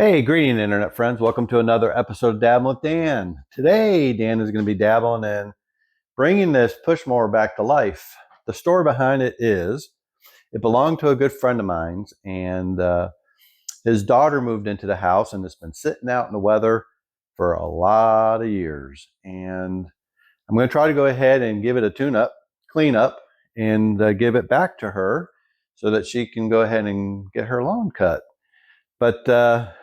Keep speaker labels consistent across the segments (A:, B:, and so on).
A: Hey, greeting internet friends. Welcome to another episode of Dabbling with Dan. Today, Dan is going to be dabbling in bringing this push mower back to life. The story behind it is, it belonged to a good friend of mine's, and his daughter moved into the house, and it's been sitting out in the weather for a lot of years. And I'm going to try to go ahead and give it a tune-up, clean up, and give it back to her so that she can go ahead and get her lawn cut. But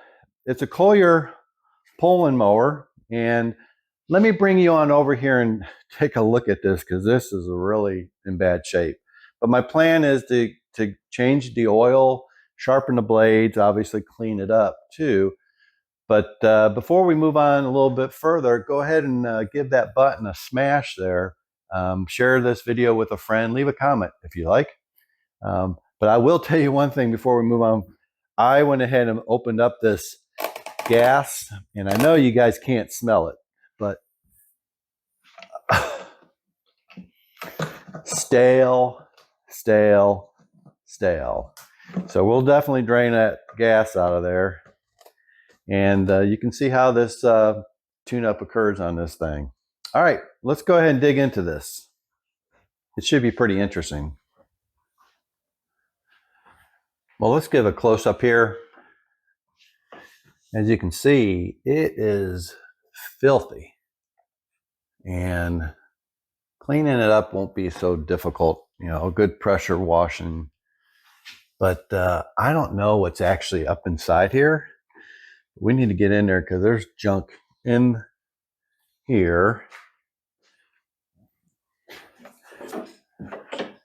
A: it's a Kohler Poulan mower, and let me bring you on over here and take a look at this, because this is really in bad shape. But my plan is to change the oil, sharpen the blades, obviously clean it up too. But before we move on a little bit further, go ahead and give that button a smash there. Share this video with a friend. Leave a comment if you like. But I will tell you one thing before we move on. I went ahead and opened up this gas, and I know you guys can't smell it, but stale. So we'll definitely drain that gas out of there, and you can see how this tune-up occurs on this thing. All right, let's go ahead and dig into this. It should be pretty interesting. Well, let's give a close-up here. As you can see, it is filthy, and cleaning it up won't be so difficult. You know, a good pressure washing. But I don't know what's actually up inside here. We need to get in there because there's junk in here.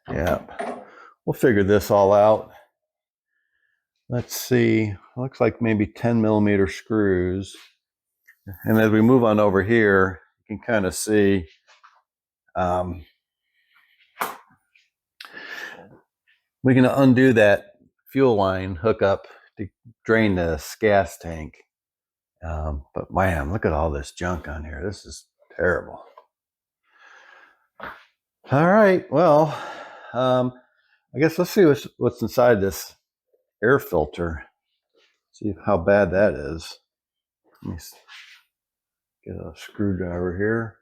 A: Yeah, we'll figure this all out. Let's see, looks like maybe 10mm screws. And as we move on over here, you can kind of see we can undo that fuel line hookup to drain this gas tank. But man, look at all this junk on here. This is terrible. All right, well, I guess let's see what's inside this air filter. See how bad that is. Let me get a screwdriver here.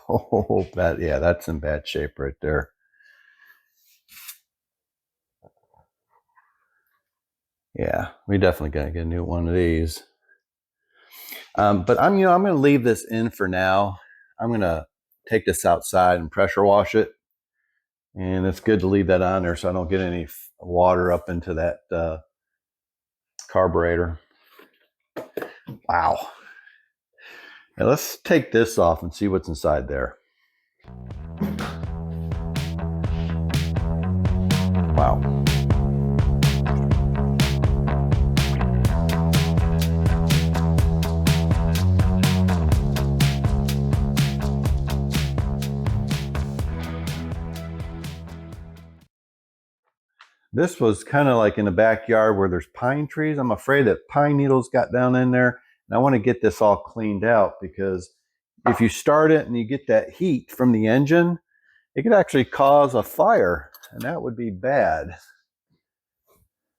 A: Oh, that's in bad shape right there. Yeah, we definitely gotta get a new one of these. But I'm going to leave this in for now. I'm going to take this outside and pressure wash it, and it's good to leave that on there so I don't get any water up into that carburetor. Wow. Now let's take this off and see what's inside there. Wow. This was kind of like in the backyard where there's pine trees. I'm afraid that pine needles got down in there, and I want to get this all cleaned out, because if you start it and you get that heat from the engine, it could actually cause a fire, and that would be bad.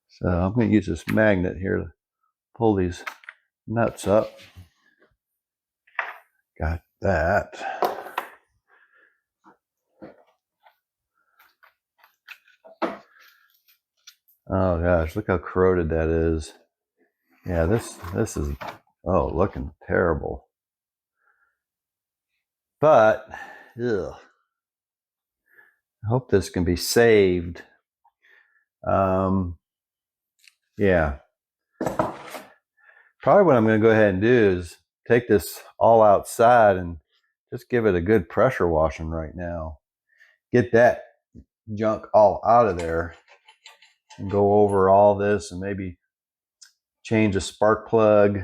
A: So I'm going to use this magnet here to pull these nuts up. Got that. Oh gosh, look how corroded that is. Yeah, this is, oh, looking terrible. But ugh, I hope this can be saved. Yeah. Probably what I'm going to go ahead and do is take this all outside and just give it a good pressure washing right now. Get that junk all out of there and go over all this and maybe change a spark plug.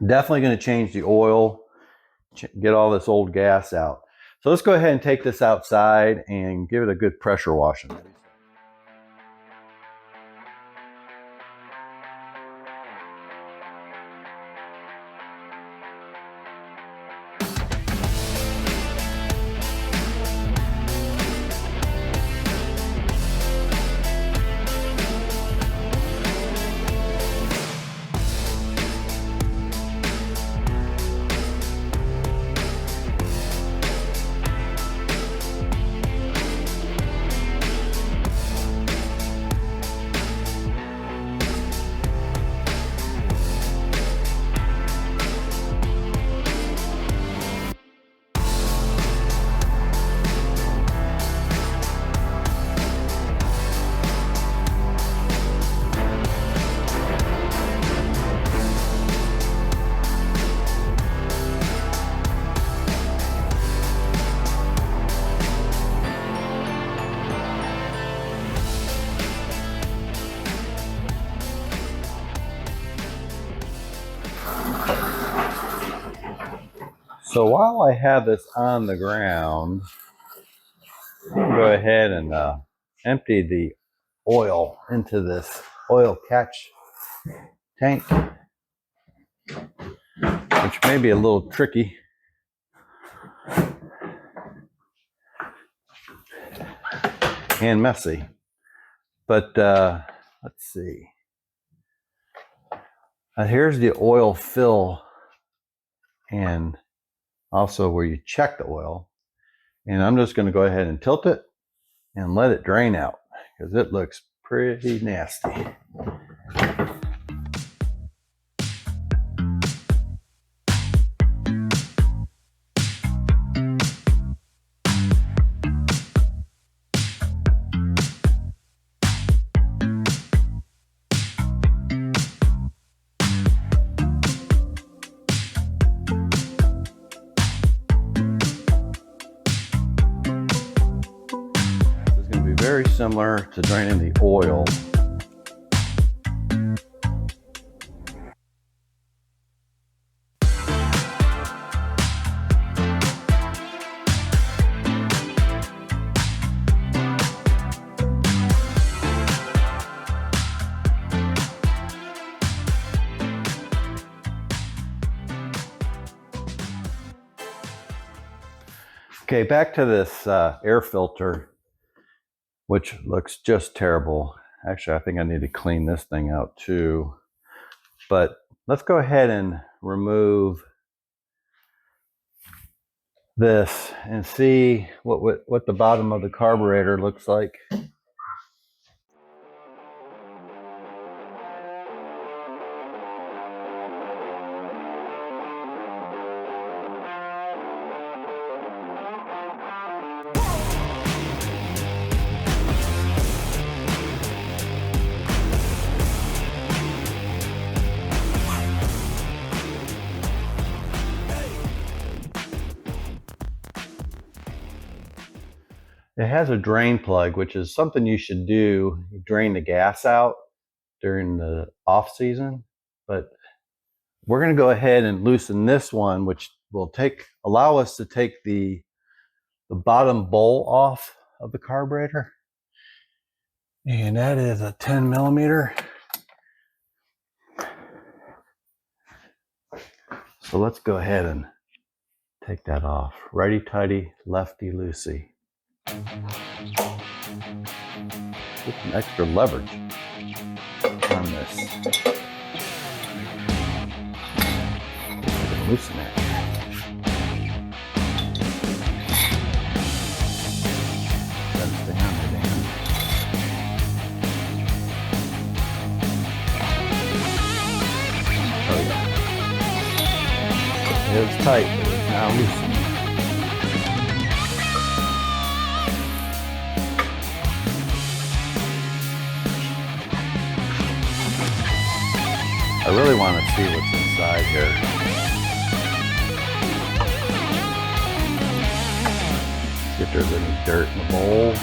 A: Definitely going to change the oil, get all this old gas out. So let's go ahead and take this outside and give it a good pressure washing. So while I have this on the ground, I'm going to go ahead and empty the oil into this oil catch tank, which may be a little tricky. And messy. But let's see. Here's the oil fill and also where you check the oil. And I'm just going to go ahead and tilt it and let it drain out because it looks pretty nasty. Very similar to draining the oil. Okay, back to this air filter, which looks just terrible. Actually, I think I need to clean this thing out too. But let's go ahead and remove this and see what the bottom of the carburetor looks like. It has a drain plug, which is something you should do. You drain the gas out during the off season, but we're going to go ahead and loosen this one, which will allow us to take the bottom bowl off of the carburetor. And that is a 10 millimeter. So let's go ahead and take that off. Righty tighty, lefty loosey. Get some extra leverage on this. Loosen it. Gotta stay on there, Dan. Oh yeah. It was tight, but it's now loosened. I really want to see what's inside here. See if there's any dirt in the bowl.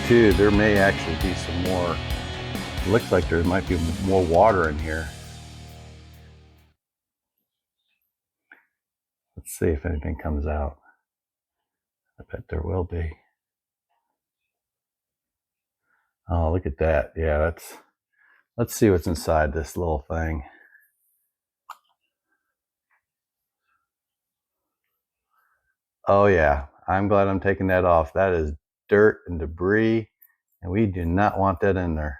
A: Too, there may actually be some more. It looks like there might be more water in here. Let's see if anything comes out. I bet there will be. Oh, look at that. Yeah, let's see what's inside this little thing. Oh yeah, I'm glad I'm taking that off. That is dirt and debris, and we do not want that in there.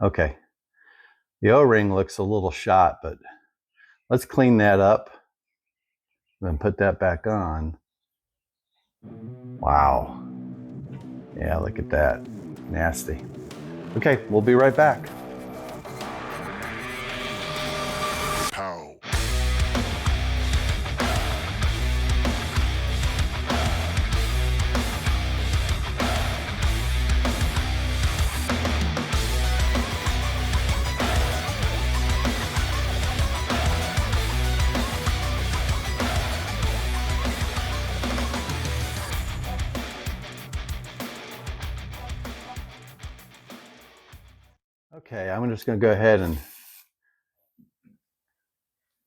A: Okay, the O-ring looks a little shot, but let's clean that up and put that back on. Wow. Yeah, look at that. Nasty. Okay, we'll be right back. Okay, I'm just going to go ahead and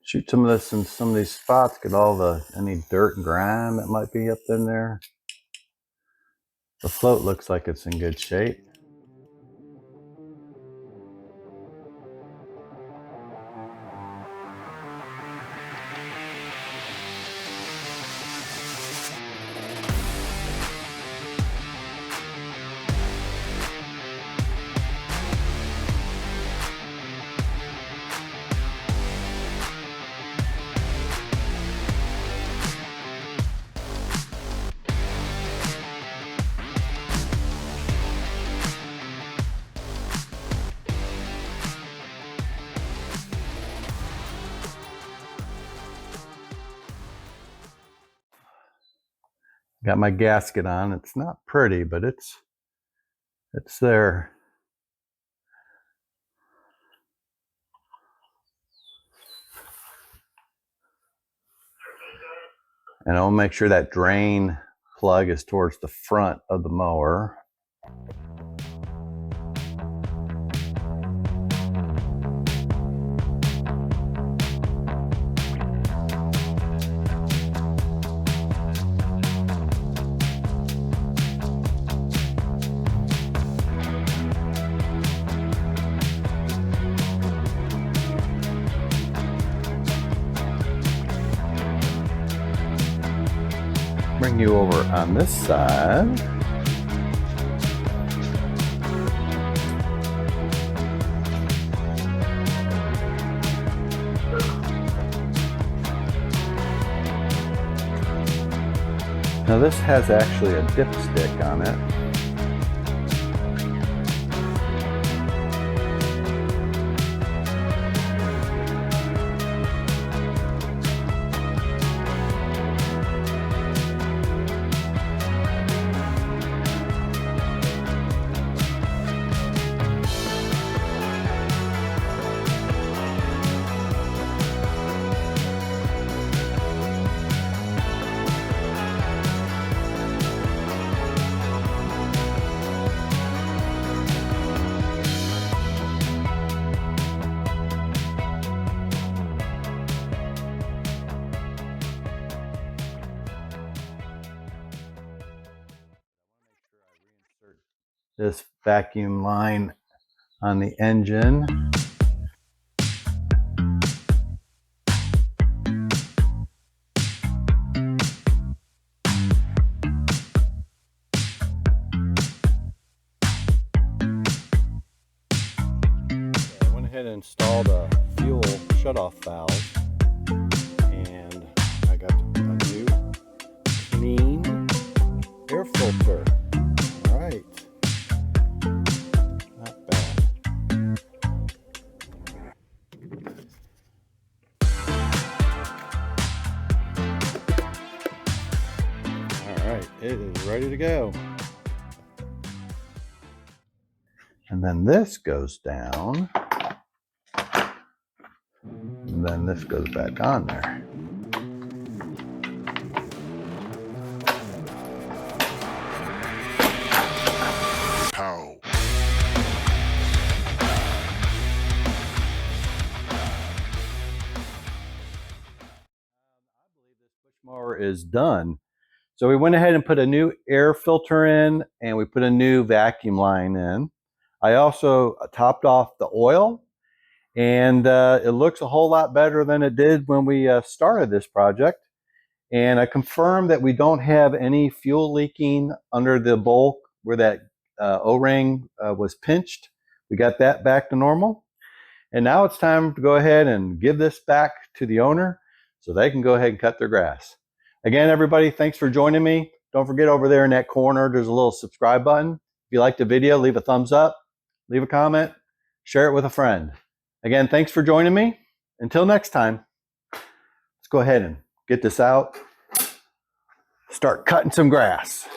A: shoot some of this in some of these spots, get all any dirt and grime that might be up in there. The float looks like it's in good shape. Got my gasket on. It's not pretty, but it's there. And I'll make sure that drain plug is towards the front of the mower. Bring you over on this side. Now this has actually a dipstick on it. This vacuum line on the engine. I went ahead and installed a fuel shutoff valve, and I got a new clean air filter. All right. Not bad. All right, it is ready to go. And then this goes down. And then this goes back on there. Pow. I believe this push mower is done. So we went ahead and put a new air filter in, and we put a new vacuum line in. I also topped off the oil, and it looks a whole lot better than it did when we started this project. And I confirmed that we don't have any fuel leaking under the bowl where that O-ring was pinched. We got that back to normal. And now it's time to go ahead and give this back to the owner so they can go ahead and cut their grass. Again, everybody, thanks for joining me. Don't forget, over there in that corner, there's a little subscribe button. If you liked the video, leave a thumbs up, leave a comment, share it with a friend. Again, thanks for joining me. Until next time, let's go ahead and get this out, start cutting some grass.